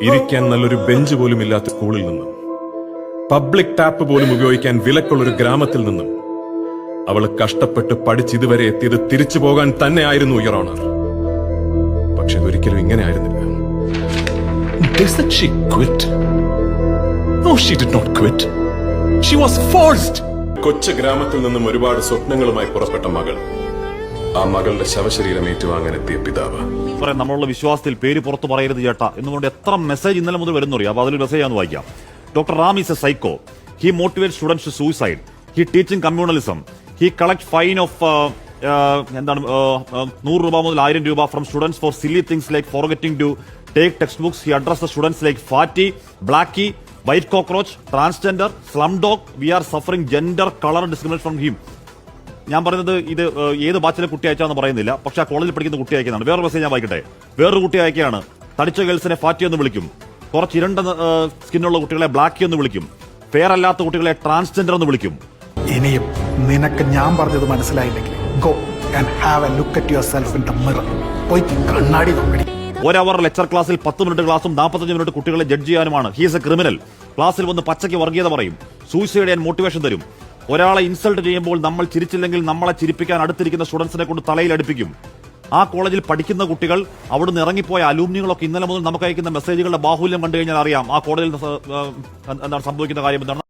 ഇരിക്കാൻ നല്ലൊരു ബെഞ്ച് പോലും ഇല്ലാത്ത സ്കൂളിൽ നിന്നും പബ്ലിക് ടാപ്പ് പോലും ഉപയോഗിക്കാൻ വിലക്കുള്ളൊരു ഗ്രാമത്തിൽ നിന്നും അവൾ കഷ്ടപ്പെട്ട് പഠിച്ചിതുവരെ എത്തിയത് തിരിച്ചു പോകാൻ തന്നെയായിരുന്നു യുവർ ഓണർ. പക്ഷെ ഇതൊരിക്കലും ഇങ്ങനെ ആയിരുന്നില്ല. Didn't she quit? No, she did not quit. She was forced. കൊച്ചു ഗ്രാമത്തിൽ നിന്നും ഒരുപാട് സ്വപ്നങ്ങളുമായി പുറപ്പെട്ട മകൾ, ആ മകളുടെ ശവശരീരം ഏറ്റുവാങ്ങാൻ എത്തിയ പിതാവ്. നമ്മളുള്ള വിശ്വാസത്തിൽ പേര് പുറത്തു പറയരുത് ചേട്ടാ എന്നുകൊണ്ട് എത്ര മെസ്സേജ് ഇന്നലെ മുതൽ വരുന്നറിയാം. അപ്പൊ അതിൽ മെസ്സേജ് ആണെന്ന് വായിക്കാം. Doctor Ram is a psycho. He motivate students to suicide. He teaching communalism. He collect fine of 100 രൂപ മുതൽ 1000 രൂപ from students for silly things like forgetting to take text books. He address the students like fatty, blacky, white cockroach, transgender, slum dog. We are suffering gender colour discrimination from him. ഞാൻ പറയുന്നത് ഇത് ഏത് ബാച്ചിലെ കുട്ടി അയച്ചാന്ന് പറയുന്നില്ല, പക്ഷെ ആ കോളേജിൽ പഠിക്കുന്ന കുട്ടി അയക്കുന്നതാണ്. വേറൊരു മെസ്സേജ് ഞാൻ വായിക്കട്ടെ. വേറൊരു കുട്ടി അയക്കുകയാണ്. തടിച്ച ഗേൾസിനെ ഫാറ്റി എന്ന് വിളിക്കും, കുറച്ച് ഇരുണ്ട സ്കിന്നുള്ള കുട്ടികളെ ബ്ലാക്കി എന്ന് വിളിക്കും, ഫെയർ അല്ലാത്ത കുട്ടികളെ ട്രാൻസ്ജെൻഡർ എന്ന് വിളിക്കും. ഇനിയും നിനക്ക് ഞാൻ പറഞ്ഞത് മനസ്സിലായില്ലെങ്കിൽ go and have a look at yourself in the mirror. പോയി കണ്ണാടി നോക്കടി. 1 അവർ ലെക്ചർ ക്ലാസ്സിൽ 10 മിനിറ്റ് ക്ലാസും 45 മിനിറ്റ് കുട്ടികളെ ജഡ്ജ് ചെയ്യാനുമാണ്. He is a criminal. ക്ലാസ്സിൽ വന്ന് പച്ചയ്ക്ക് വർഗീയത പറയും, സൂയിസൈഡ് ആൻഡ് മോട്ടിവേഷൻ തരും. ഒരാളെ ഇൻസൾട്ട് ചെയ്യുമ്പോൾ നമ്മൾ ചിരിച്ചില്ലെങ്കിൽ നമ്മളെ ചിരിപ്പിക്കാൻ അടുത്തിരിക്കുന്ന സ്റ്റുഡൻസിനെ കൊണ്ട് തലയിൽ അടുപ്പിക്കും. ആ കോളേജിൽ പഠിക്കുന്ന കുട്ടികൾ, അവിടുന്ന് ഇറങ്ങിപ്പോയ അലൂമിനികളൊക്കെ ഇന്നലെ മുതൽ നമുക്ക് അയക്കുന്ന മെസ്സേജുകളുടെ ബാഹുല്യം കണ്ടു കഴിഞ്ഞാൽ അറിയാം ആ കോളേജിൽ എന്താണ് സംഭവിക്കുന്ന കാര്യം എന്താണ്.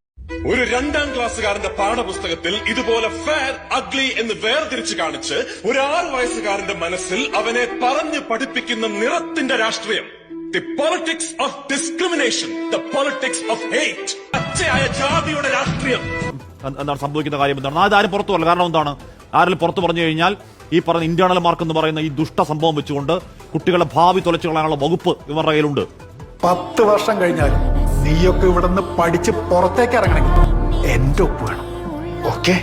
ഒരു 2ാം ക്ലാസ്സുകാരന്റെ പാഠപുസ്തകത്തിൽ ഇതുപോലെ ഫെയർ, അഗ്ലി എന്ന് വേർതിരിച്ച് കാണിച്ച് ഒരു 6 വയസ്സുകാരന്റെ മനസ്സിൽ അവനെ പറഞ്ഞു പഠിപ്പിക്കുന്ന നിറത്തിന്റെ രാഷ്ട്രീയം. The politics of discrimination, the politics of hate, പച്ചയായ ജാതിയുടെ രാഷ്ട്രീയം. എന്താണ് സംഭവിക്കുന്ന കാര്യം എന്താണ്. അതാരും പുറത്തു പറയില്ല. കാരണം എന്താണ്, ആരെങ്കിലും പുറത്തു പറഞ്ഞു കഴിഞ്ഞാൽ ഈ പറഞ്ഞ ഇന്റേണൽ മാർക്ക് എന്ന് പറയുന്ന ഈ ദുഷ്ട സംഭവം വെച്ചുകൊണ്ട് കുട്ടികളെ ഭാവി തുലച്ചു കളയാനുള്ള വകുപ്പ് ഇവരുടെ കയ്യിലുണ്ട്. 10 വർഷം കഴിഞ്ഞാലും നീയൊക്കെ ഇവിടെ നിന്ന് പഠിച്ച് പുറത്തേക്ക് ഇറങ്ങണമെങ്കിൽ എന്റെ ഒപ്പ് വേണം. ഓക്കെ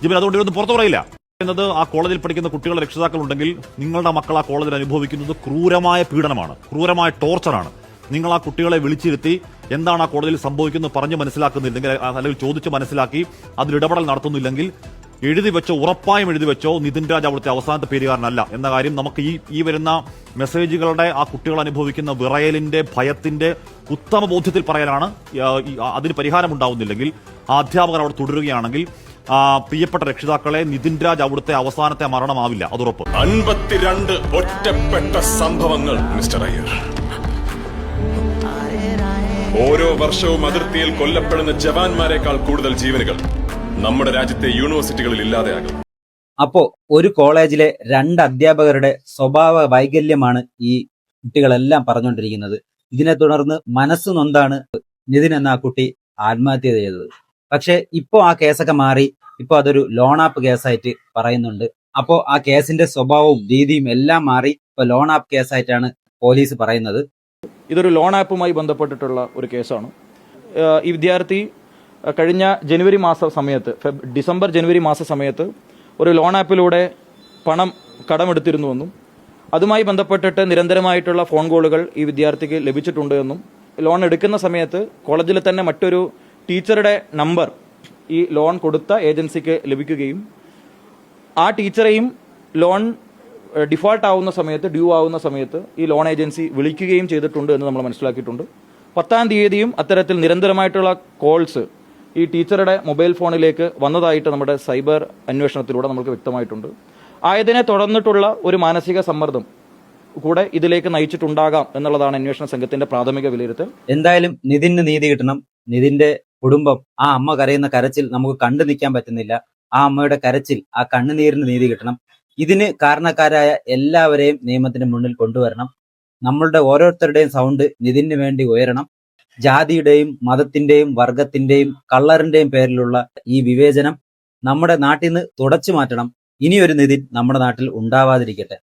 ജിബിൻ, അതുകൊണ്ട് ഇതൊന്നും പുറത്തു പറയില്ല എന്നത്. ആ കോളേജിൽ പഠിക്കുന്ന കുട്ടികളുടെ രക്ഷിതാക്കളുണ്ടെങ്കിൽ നിങ്ങളുടെ മക്കൾ ആ കോളേജിൽ അനുഭവിക്കുന്നത് ക്രൂരമായ പീഡനമാണ്, ക്രൂരമായ ടോർച്ചറാണ്. നിങ്ങൾ ആ കുട്ടികളെ വിളിച്ചിരുത്തി എന്താണ് ആ കോടതിയിൽ സംഭവിക്കുന്നത് പറഞ്ഞ് മനസ്സിലാക്കുന്നില്ലെങ്കിൽ, അല്ലെങ്കിൽ ചോദിച്ച് മനസ്സിലാക്കി അതിൽ ഇടപെടൽ നടത്തുന്നില്ലെങ്കിൽ ഉറപ്പായും എഴുതി വെച്ചോ നിതിൻ രാജ് അവിടുത്തെ അവസാനത്തെ പേരുകാരനല്ല എന്ന കാര്യം നമുക്ക് ഈ വരുന്ന മെസ്സേജുകളുടെ ആ കുട്ടികൾ അനുഭവിക്കുന്ന വിറയലിന്റെ, ഭയത്തിന്റെ ഉത്തമ ബോധ്യത്തിൽ പറയാനാണ്. അതിന് പരിഹാരം ഉണ്ടാവുന്നില്ലെങ്കിൽ, ആ അധ്യാപകർ അവിടെ തുടരുകയാണെങ്കിൽ പ്രിയപ്പെട്ട രക്ഷിതാക്കളെ നിതിൻ രാജ് അവിടുത്തെ അവസാനത്തെ മരണമാവില്ല, അതുറപ്പ്. 52 ഒറ്റപ്പെട്ട സംഭവങ്ങൾ മിസ്റ്റർ അയ്യർ. ഓരോ വർഷവും അതിർത്തിയിൽ കൊല്ലപ്പെടുന്ന ജവാന്മാരെക്കാൾ കൂടുതൽ ജീവനുകൾ നമ്മുടെ രാജ്യത്തെ യൂണിവേഴ്സിറ്റികളിൽ ഇല്ലാതെയാകും. അപ്പോ ഒരു കോളേജിലെ 2 അധ്യാപകരുടെ സ്വഭാവ വൈകല്യമാണ് ഈ കുട്ടികളെല്ലാം പറഞ്ഞുകൊണ്ടിരിക്കുന്നത്. ഇതിനെ തുടർന്ന് മനസ്സ് നൊന്താണ് നിതിൻ എന്ന ആ കുട്ടി ആത്മഹത്യ ചെയ്തത്. പക്ഷെ ഇപ്പോ ആ കേസൊക്കെ മാറി, ഇപ്പൊ അതൊരു ലോൺ ആപ്പ് കേസായിട്ട് പറയുന്നുണ്ട്. അപ്പോ ആ കേസിന്റെ സ്വഭാവവും രീതിയും എല്ലാം മാറി ഇപ്പൊ ലോൺ ആപ്പ് കേസായിട്ടാണ് പോലീസ് പറയുന്നത്. ഇതൊരു ലോൺ ആപ്പുമായി ബന്ധപ്പെട്ടിട്ടുള്ള ഒരു കേസാണ്. ഈ വിദ്യാർത്ഥി കഴിഞ്ഞ ജനുവരി മാസ സമയത്ത്, ഡിസംബർ ജനുവരി മാസ സമയത്ത് ഒരു ലോൺ ആപ്പിലൂടെ പണം കടമെടുത്തിരുന്നുവെന്നും അതുമായി ബന്ധപ്പെട്ടിട്ട് നിരന്തരമായിട്ടുള്ള ഫോൺ കോളുകൾ ഈ വിദ്യാർത്ഥിക്ക് ലഭിച്ചിട്ടുണ്ട് എന്നും, ലോൺ എടുക്കുന്ന സമയത്ത് കോളേജിലെ തന്നെ മറ്റൊരു ടീച്ചറുടെ നമ്പർ ഈ ലോൺ കൊടുത്ത ഏജൻസിക്ക് ലഭിക്കുകയും ആ ടീച്ചറെയും ലോൺ ഡിഫോൾട്ട് ആവുന്ന സമയത്ത്, ഡ്യൂ ആവുന്ന സമയത്ത് ഈ ലോൺ ഏജൻസി വിളിക്കുകയും ചെയ്തിട്ടുണ്ട് എന്ന് നമ്മൾ മനസ്സിലാക്കിയിട്ടുണ്ട്. 10-ാം തീയതിയും അത്തരത്തിൽ നിരന്തരമായിട്ടുള്ള കോൾസ് ഈ ടീച്ചറുടെ മൊബൈൽ ഫോണിലേക്ക് വന്നതായിട്ട് നമ്മുടെ സൈബർ അന്വേഷണത്തിലൂടെ നമുക്ക് വ്യക്തമായിട്ടുണ്ട്. ആയതിനെ തുടർന്നിട്ടുള്ള ഒരു മാനസിക സമ്മർദ്ദം കൂടെ ഇതിലേക്ക് നയിച്ചിട്ടുണ്ടാകാം എന്നുള്ളതാണ് അന്വേഷണ സംഘത്തിന്റെ പ്രാഥമിക വിലയിരുത്തൽ. എന്തായാലും നിതിന് നീതി കിട്ടണം. നിതിന്റെ കുടുംബം, ആ അമ്മ കരയുന്ന കരച്ചിൽ നമുക്ക് കണ്ടു നിൽക്കാൻ പറ്റുന്നില്ല. ആ അമ്മയുടെ കരച്ചിൽ, ആ കണ്ണുനീരിന് നീതി കിട്ടണം. ഇതിന് കാരണക്കാരായ എല്ലാവരെയും നിയമത്തിന് മുന്നിൽ കൊണ്ടുവരണം. നമ്മളുടെ ഓരോരുത്തരുടെയും സൗണ്ട് നിതിന് വേണ്ടി ഉയരണം. ജാതിയുടെയും മതത്തിന്റെയും വർഗത്തിന്റെയും കളറിന്റെയും പേരിലുള്ള ഈ വിവേചനം നമ്മുടെ നാട്ടിൽ നിന്ന് തുടച്ചു മാറ്റണം. ഇനിയൊരു നിതിൻ നമ്മുടെ നാട്ടിൽ ഉണ്ടാവാതിരിക്കട്ടെ.